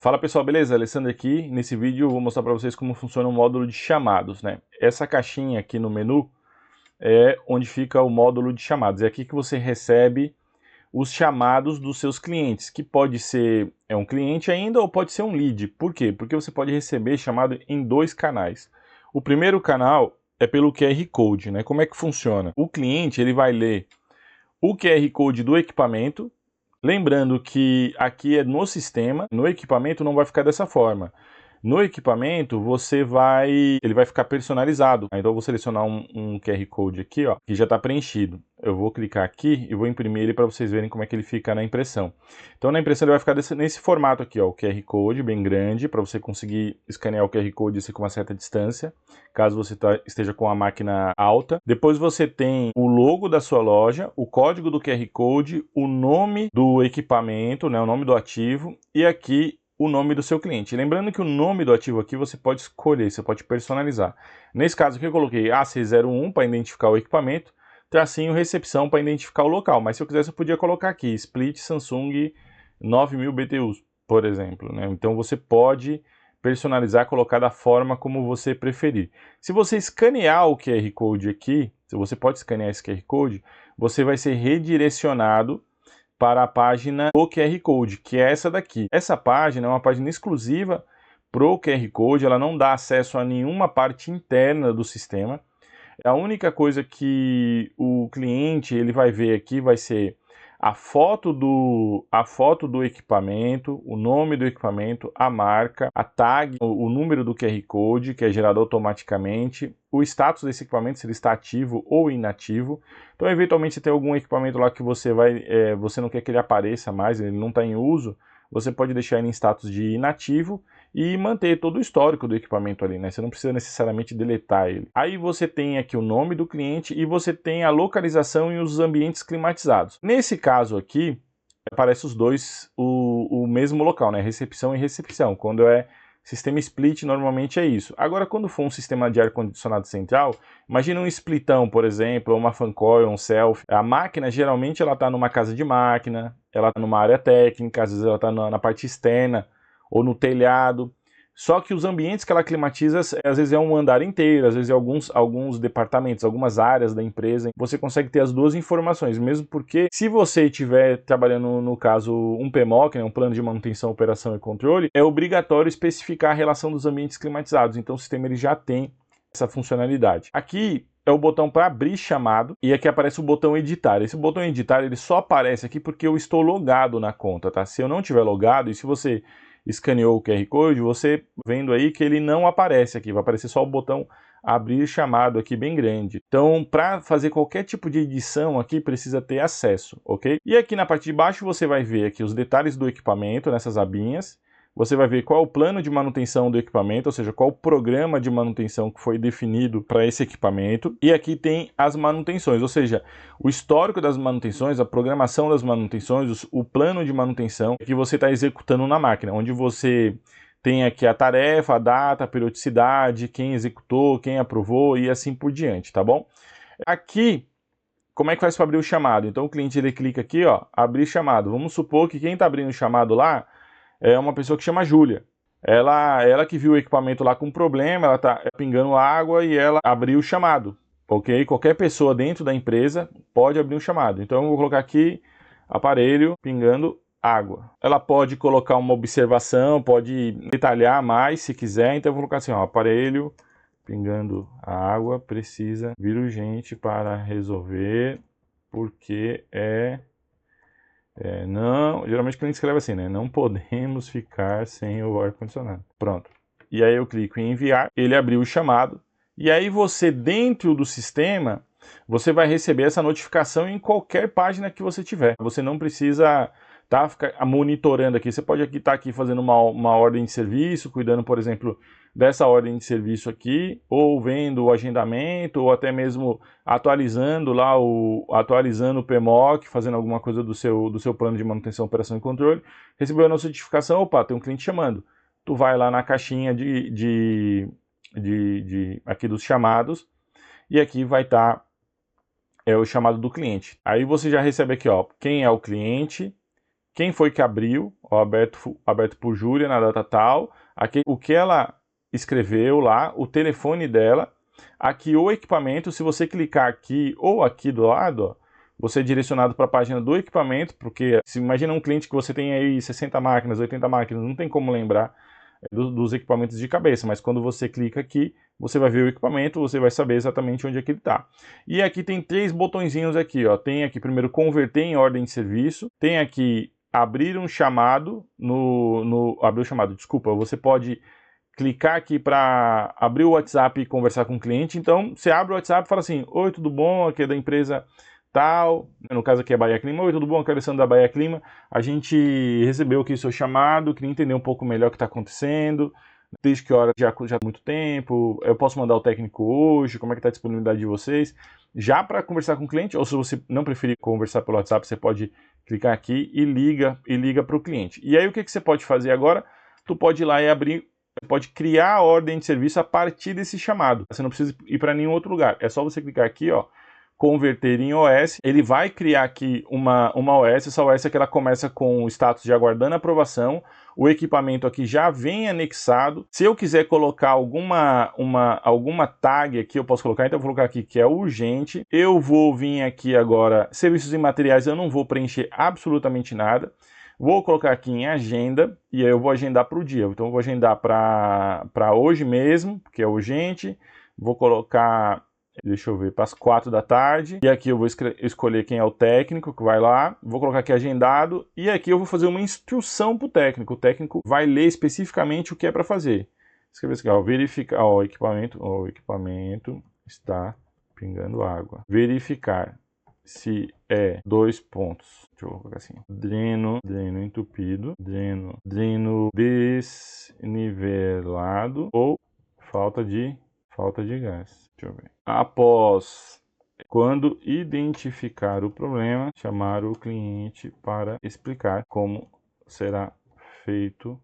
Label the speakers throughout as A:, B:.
A: Fala pessoal, beleza? Alessandro aqui. Nesse vídeo eu vou mostrar para vocês como funciona o módulo de chamados, né? Essa caixinha aqui no menu é onde fica o módulo de chamados. É aqui que você recebe os chamados dos seus clientes, que pode ser um cliente ainda ou pode ser um lead. Por quê? Porque você pode receber chamado em dois canais. O primeiro canal é pelo QR Code, né? Como é que funciona? O cliente ele vai ler o QR Code do equipamento. Lembrando que aqui é no sistema, no equipamento não vai ficar dessa forma. No equipamento ele vai ficar personalizado. Então eu vou selecionar um QR Code aqui, ó, que já está preenchido. Eu vou clicar aqui e vou imprimir ele para vocês verem como é que ele fica na impressão. Então na impressão ele vai ficar nesse formato aqui, ó, o QR Code bem grande, para você conseguir escanear o QR Code assim, com uma certa distância, caso você esteja com a máquina alta. Depois você tem o logo da sua loja, o código do QR Code, o nome do equipamento, né, o nome do ativo e aqui o nome do seu cliente. Lembrando que o nome do ativo aqui você pode escolher, você pode personalizar. Nesse caso aqui eu coloquei AC01 para identificar o equipamento, tracinho recepção para identificar o local, mas se eu quisesse eu podia colocar aqui Split Samsung 9000 BTUs, por exemplo, né? Então você pode personalizar, colocar da forma como você preferir. Se você escanear o QR Code aqui, se você pode escanear esse QR Code, você vai ser redirecionado para a página do QR Code, que é essa daqui. Essa página é uma página exclusiva para o QR Code, ela não dá acesso a nenhuma parte interna do sistema. A única coisa que o cliente ele vai ver aqui vai ser a foto do equipamento, o nome do equipamento, a marca, a tag, o número do QR Code, que é gerado automaticamente, o status desse equipamento, se ele está ativo ou inativo. Então, eventualmente, se tem algum equipamento lá que você não quer que ele apareça mais, ele não está em uso, você pode deixar ele em status de inativo e manter todo o histórico do equipamento ali, né? Você não precisa necessariamente deletar ele. Aí você tem aqui o nome do cliente e você tem a localização e os ambientes climatizados. Nesse caso aqui, aparece os dois, o mesmo local, né? Recepção e recepção. Quando é sistema split, normalmente é isso. Agora, quando for um sistema de ar-condicionado central, imagina um splitão, por exemplo, ou uma fan coil, um self. A máquina, geralmente, ela está numa casa de máquina, ela está numa área técnica, às vezes ela está na parte externa, ou no telhado. Só que os ambientes que ela climatiza, às vezes é um andar inteiro, às vezes é alguns departamentos, algumas áreas da empresa. Você consegue ter as duas informações, mesmo porque se você estiver trabalhando, no caso, um PMOC, né, um plano de manutenção, operação e controle, é obrigatório especificar a relação dos ambientes climatizados. Então o sistema ele já tem essa funcionalidade. Aqui é o botão para abrir chamado e aqui aparece o botão editar. Esse botão editar ele só aparece aqui porque eu estou logado na conta, tá? Se eu não tiver logado e se você escaneou o QR Code, você vendo aí que ele não aparece aqui, vai aparecer só o botão abrir chamado aqui bem grande. Então, para fazer qualquer tipo de edição aqui, precisa ter acesso, ok? E aqui na parte de baixo você vai ver aqui os detalhes do equipamento, nessas abinhas. Você vai ver qual é o plano de manutenção do equipamento, ou seja, qual o programa de manutenção que foi definido para esse equipamento. E aqui tem as manutenções, ou seja, o histórico das manutenções, a programação das manutenções, o plano de manutenção que você está executando na máquina, onde você tem aqui a tarefa, a data, a periodicidade, quem executou, quem aprovou e assim por diante, tá bom? Aqui, como é que faz para abrir o chamado? Então o cliente ele clica aqui, ó, abrir chamado. Vamos supor que quem está abrindo o chamado lá é uma pessoa que chama Júlia. Ela que viu o equipamento lá com problema, ela tá pingando água e ela abriu o chamado, ok? Qualquer pessoa dentro da empresa pode abrir um chamado. Então eu vou colocar aqui aparelho pingando água. Ela pode colocar uma observação, pode detalhar mais se quiser. Então eu vou colocar assim, ó, aparelho pingando água precisa vir urgente para resolver porque não, geralmente o cliente escreve assim, né? Não podemos ficar sem o ar-condicionado. Pronto. E aí eu clico em enviar, ele abriu o chamado, e aí você, dentro do sistema, você vai receber essa notificação em qualquer página que você tiver. Você não precisa ficar monitorando aqui. Você pode estar aqui fazendo uma ordem de serviço, cuidando, por exemplo, dessa ordem de serviço aqui, ou vendo o agendamento, ou até mesmo atualizando atualizando o PMOC, fazendo alguma coisa do seu plano de manutenção, operação e controle. Recebeu a notificação, opa, tem um cliente chamando. Tu vai lá na caixinha aqui dos chamados, e aqui vai estar o chamado do cliente. Aí você já recebe aqui, ó, quem é o cliente, quem foi que abriu, ó, aberto por Júlia na data tal, aqui o que ela escreveu lá, o telefone dela, aqui o equipamento. Se você clicar aqui ou aqui do lado, ó, você é direcionado para a página do equipamento, porque se imagina um cliente que você tem aí 60 máquinas, 80 máquinas, não tem como lembrar dos equipamentos de cabeça, mas quando você clica aqui, você vai ver o equipamento, você vai saber exatamente onde é que ele está. E aqui tem 3 botõezinhos aqui, ó. Tem aqui primeiro converter em ordem de serviço, tem aqui abrir um chamado abrir o chamado, desculpa, você pode clicar aqui para abrir o WhatsApp e conversar com o cliente. Então, você abre o WhatsApp e fala assim: oi, tudo bom? Aqui é da empresa tal, no caso aqui é Bahia Clima. Oi, tudo bom? Aqui é Alessandro da Bahia Clima. A gente recebeu aqui o seu chamado, queria entender um pouco melhor o que está acontecendo, desde que hora já há muito tempo, eu posso mandar o técnico hoje, como é que está a disponibilidade de vocês? Já para conversar com o cliente, ou se você não preferir conversar pelo WhatsApp, você pode clicar aqui e liga para o cliente. E aí o que você pode fazer agora? Tu pode ir lá e abrir, pode criar a ordem de serviço a partir desse chamado. Você não precisa ir para nenhum outro lugar, é só você clicar aqui, ó, converter em OS, ele vai criar aqui uma OS, essa OS é que ela começa com o status de aguardando aprovação, o equipamento aqui já vem anexado. Se eu quiser colocar alguma tag aqui, eu posso colocar, então eu vou colocar aqui que é urgente. Eu vou vir aqui agora, serviços e materiais, eu não vou preencher absolutamente nada. Vou colocar aqui em agenda, e aí eu vou agendar para o dia. Então eu vou agendar para hoje mesmo, porque é urgente. Vou colocar, deixa eu ver, para as 4 da tarde. E aqui eu vou escolher quem é o técnico que vai lá. Vou colocar aqui agendado. E aqui eu vou fazer uma instrução para o técnico. O técnico vai ler especificamente o que é para fazer. Escrever assim, ó, verificar, ó, o equipamento está pingando água. Verificar se é 2 pontos. Deixa eu colocar assim. Dreno entupido. Dreno desnivelado ou falta de gás. Deixa eu ver. Após, quando identificar o problema, chamar o cliente para explicar como será feito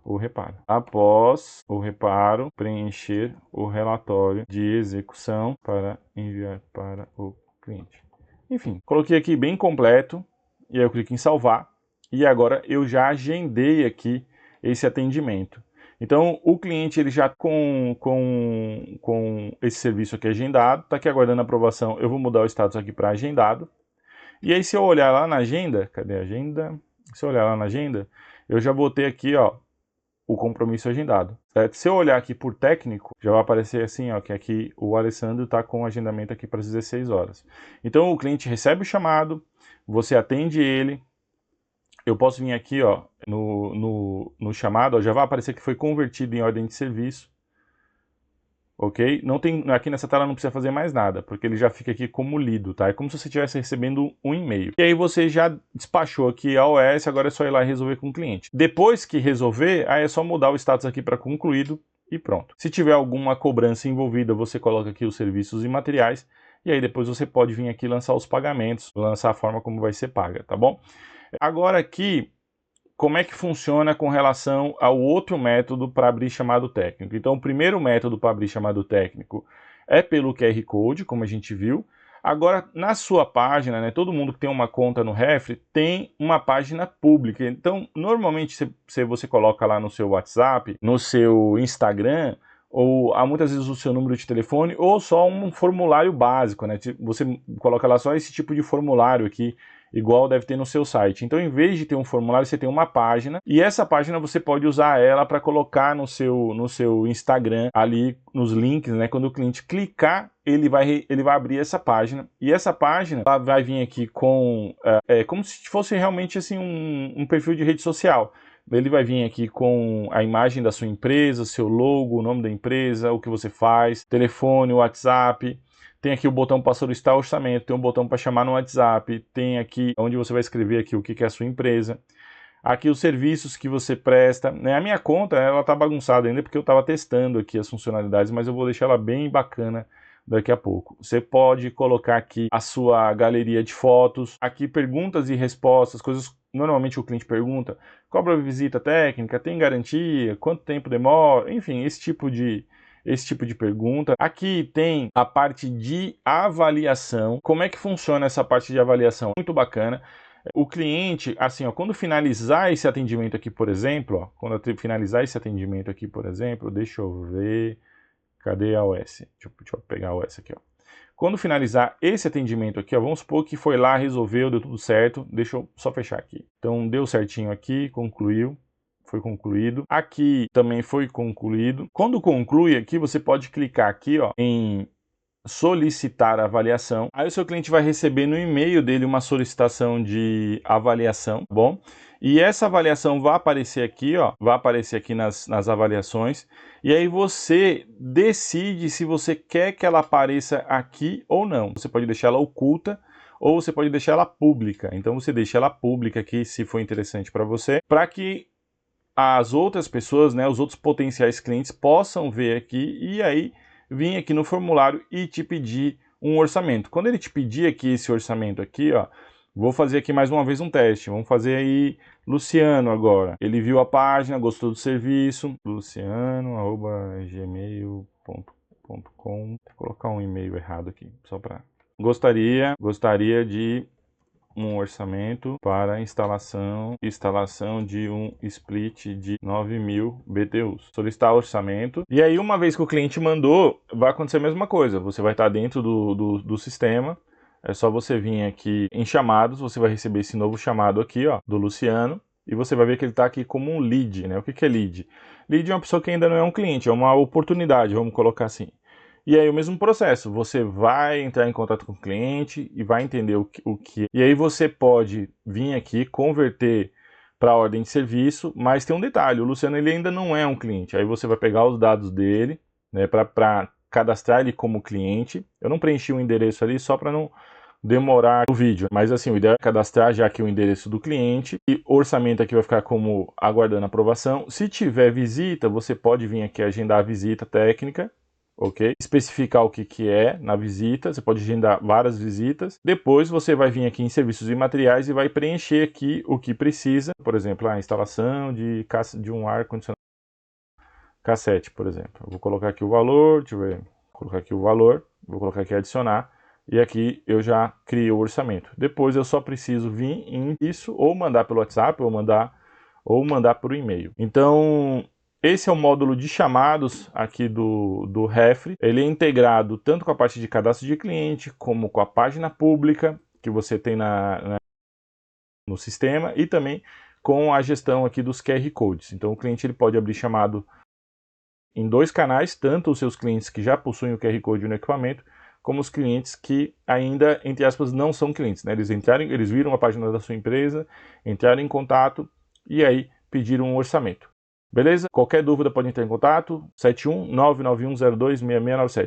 A: o reparo. Após o reparo, preencher o relatório de execução para enviar para o cliente. Enfim, coloquei aqui bem completo, e aí eu clico em salvar, e agora eu já agendei aqui esse atendimento. Então, o cliente ele já com esse serviço aqui agendado, está aqui aguardando a aprovação, eu vou mudar o status aqui para agendado. E aí, se eu olhar lá na agenda, cadê a agenda? Se eu olhar lá na agenda, eu já botei aqui, ó, o compromisso agendado, certo? Se eu olhar aqui por técnico, já vai aparecer assim, ó, que aqui o Alessandro está com o agendamento aqui para as 16 horas. Então, o cliente recebe o chamado, você atende ele. Eu posso vir aqui, ó, no chamado, ó, já vai aparecer que foi convertido em ordem de serviço, ok? Não tem, aqui nessa tela não precisa fazer mais nada, porque ele já fica aqui como lido, tá? É como se você estivesse recebendo um e-mail. E aí você já despachou aqui a OS, agora é só ir lá e resolver com o cliente. Depois que resolver, aí é só mudar o status aqui para concluído e pronto. Se tiver alguma cobrança envolvida, você coloca aqui os serviços e materiais, e aí depois você pode vir aqui lançar os pagamentos, lançar a forma como vai ser paga, tá bom? Agora aqui, como é que funciona com relação ao outro método para abrir chamado técnico? Então, o primeiro método para abrir chamado técnico é pelo QR Code, como a gente viu. Agora, na sua página, né, todo mundo que tem uma conta no Refre tem uma página pública. Então, normalmente, se você coloca lá no seu WhatsApp, no seu Instagram, ou há muitas vezes o seu número de telefone, ou só um formulário básico, né? Você coloca lá só esse tipo de formulário aqui, igual deve ter no seu site. Então, em vez de ter um formulário, você tem uma página, e essa página você pode usar ela para colocar no seu Instagram, ali nos links, né? Quando o cliente clicar, ele vai abrir essa página, e essa página ela vai vir aqui com, como se fosse realmente assim um perfil de rede social. Ele vai vir aqui com a imagem da sua empresa, seu logo, o nome da empresa, o que você faz, telefone, WhatsApp. Tem aqui o botão para solicitar orçamento, tem um botão para chamar no WhatsApp, tem aqui onde você vai escrever aqui o que é a sua empresa. Aqui os serviços que você presta, né? A minha conta, ela tá bagunçada ainda porque eu estava testando aqui as funcionalidades, mas eu vou deixar ela bem bacana daqui a pouco. Você pode colocar aqui a sua galeria de fotos, aqui perguntas e respostas, coisas normalmente o cliente pergunta: cobra visita técnica, tem garantia, quanto tempo demora, enfim, esse tipo de pergunta. Aqui tem a parte de avaliação. Como é que funciona essa parte de avaliação? Muito bacana. O cliente, assim, ó, quando finalizar esse atendimento aqui, por exemplo, ó, quando eu finalizar esse atendimento aqui, por exemplo, deixa eu ver, cadê a OS? Deixa eu pegar a OS aqui, ó. Quando finalizar esse atendimento aqui, ó, vamos supor que foi lá, resolveu, deu tudo certo, deixa eu só fechar aqui. Então, deu certinho aqui, concluiu, foi concluído. Aqui também foi concluído. Quando conclui aqui, você pode clicar aqui, ó, em solicitar avaliação. Aí o seu cliente vai receber no e-mail dele uma solicitação de avaliação, tá bom? E essa avaliação vai aparecer aqui, ó, vai aparecer aqui nas avaliações. E aí você decide se você quer que ela apareça aqui ou não. Você pode deixar ela oculta ou você pode deixar ela pública. Então você deixa ela pública aqui se for interessante para você, para que as outras pessoas, né, os outros potenciais clientes possam ver aqui e aí vir aqui no formulário e te pedir um orçamento. Quando ele te pedir aqui esse orçamento aqui, ó, vou fazer aqui mais uma vez um teste. Vamos fazer aí Luciano agora. Ele viu a página, gostou do serviço. luciano@gmail.com. Vou colocar um e-mail errado aqui, só para... Gostaria de um orçamento para instalação de um split de 9.000 BTUs. Solicitar orçamento. E aí, uma vez que o cliente mandou, vai acontecer a mesma coisa. Você vai estar dentro do sistema. É só você vir aqui em chamados, você vai receber esse novo chamado aqui, ó, do Luciano. E você vai ver que ele está aqui como um lead, né? O que é lead? Lead é uma pessoa que ainda não é um cliente, é uma oportunidade, vamos colocar assim. E aí o mesmo processo, você vai entrar em contato com o cliente e vai entender o que. E aí você pode vir aqui, converter para a ordem de serviço, mas tem um detalhe, o Luciano ele ainda não é um cliente. Aí você vai pegar os dados dele, né, para cadastrar ele como cliente. Eu não preenchi o endereço ali só para não demorar o vídeo, mas assim, o ideal é cadastrar já aqui o endereço do cliente e o orçamento aqui vai ficar como aguardando aprovação. Se tiver visita, você pode vir aqui agendar a visita técnica, ok? Especificar o que é na visita, você pode agendar várias visitas. Depois você vai vir aqui em serviços e materiais e vai preencher aqui o que precisa. Por exemplo, a instalação de um ar-condicionado cassete, por exemplo. Eu vou colocar aqui o valor, deixa eu ver, vou colocar aqui o valor, vou colocar aqui adicionar. E aqui eu já criei o orçamento. Depois eu só preciso vir em isso, ou mandar pelo WhatsApp, ou mandar por e-mail. Então, esse é o módulo de chamados aqui do Refre. Ele é integrado tanto com a parte de cadastro de cliente, como com a página pública que você tem no sistema, e também com a gestão aqui dos QR Codes. Então o cliente ele pode abrir chamado em dois canais, tanto os seus clientes que já possuem o QR Code no equipamento, como os clientes que ainda, entre aspas, não são clientes, né? Eles viram a página da sua empresa, entraram em contato e aí pediram um orçamento. Beleza? Qualquer dúvida pode entrar em contato, 71991026697.